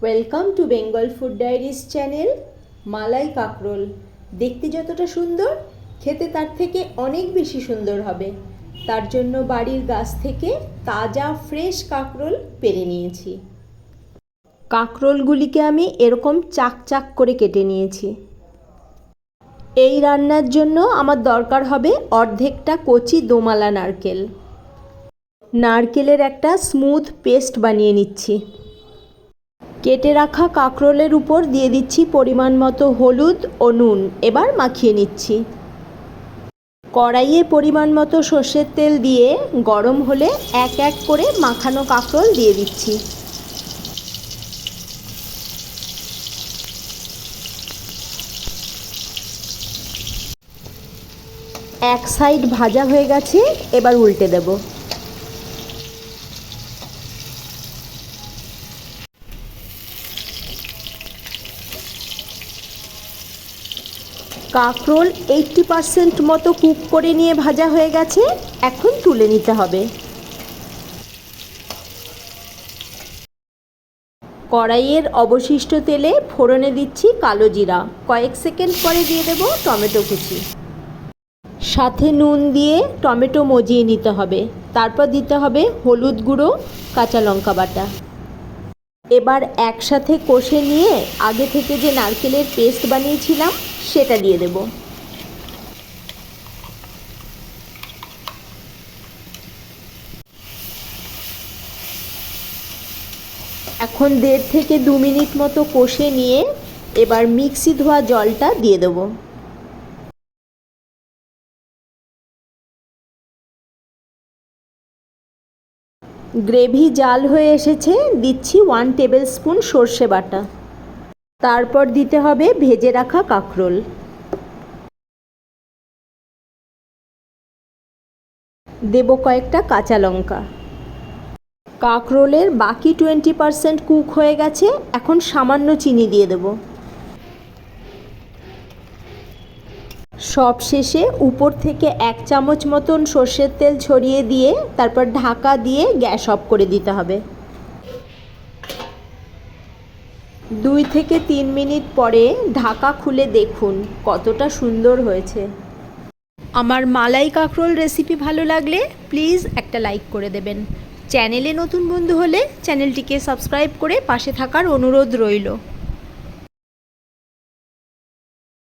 Welcome to Bengal food diaries channel. মালাই কাঁকরোল দেখতে যতটা সুন্দর, খেতে তার থেকে অনেক বেশি সুন্দর হবে। তার জন্য বাড়ির গাছ থেকে তাজা ফ্রেশ কাঁকরোল পেড়ে নিয়েছি। কাঁকরোলগুলিকে আমি এরকম চাক চাক করে কেটে নিয়েছি। এই রান্নার জন্য আমার দরকার হবে অর্ধেকটা কচি দোমালা নারকেল। নারকেলের একটা স্মুথ পেস্ট বানিয়ে নিচ্ছি। কেটে রাখা কাঁকরোলের উপর দিয়ে দিচ্ছি পরিমাণ মতো হলুদ ও নুন। এবার মাখিয়ে নিচ্ছি। কড়াইয়ে পরিমাণ মতো সর্ষের তেল দিয়ে গরম হলে এক এক করে মাখানো কাঁকরোল দিয়ে দিচ্ছি। এক সাইড ভাজা হয়ে গেছে, এবার উল্টে দেব। কাঁকরোল 80% মতো কুক করে নিয়ে ভাজা হয়ে গেছে, এখন তুলে নিতে হবে। কড়াইয়ের অবশিষ্ট তেলে ফোড়নে দিচ্ছি কালো জিরা। কয়েক সেকেন্ড পরে দিয়ে দেব টমেটো কুচি। সাথে নুন দিয়ে টমেটো মজিয়ে নিতে হবে। তারপর দিতে হবে হলুদ গুঁড়ো, কাঁচা লঙ্কা বাটা। এবার একসাথে কষে নিয়ে আগে থেকে যে নারকেলের পেস্ট বানিয়েছিলাম সেটা দিয়ে দেব। এখন 1.5 থেকে 2 মিনিট মতো কষে নিয়ে এবার মিক্সি ধোয়া জলটা দিয়ে দেব। গ্রেভি জাল হয়ে এসেছে, দিচ্ছি 1 টেবিল স্পুন সর্ষে বাটা। তারপর দিতে হবে ভেজে রাখা কাঁকরোল। দেব কয়েকটা কাঁচা লঙ্কা। কাঁকরোলের বাকি 20% কুক হয়ে গেছে, এখন সামান্য চিনি দিয়ে দেব। সব শেষে উপর থেকে 1 চামচ মতন সর্ষের তেল ছড়িয়ে দিয়ে তারপর ঢাকা দিয়ে গ্যাস অফ করে দিতে হবে। 2 থেকে 3 মিনিট পরে ঢাকা খুলে দেখুন কতটা সুন্দর হয়েছে। আমার মালাই কাঁকরোল রেসিপি ভালো লাগলে প্লিজ একটা লাইক করে দেবেন। চ্যানেলে নতুন বন্ধু হলে চ্যানেলটিকে সাবস্ক্রাইব করে পাশে থাকার অনুরোধ রইল।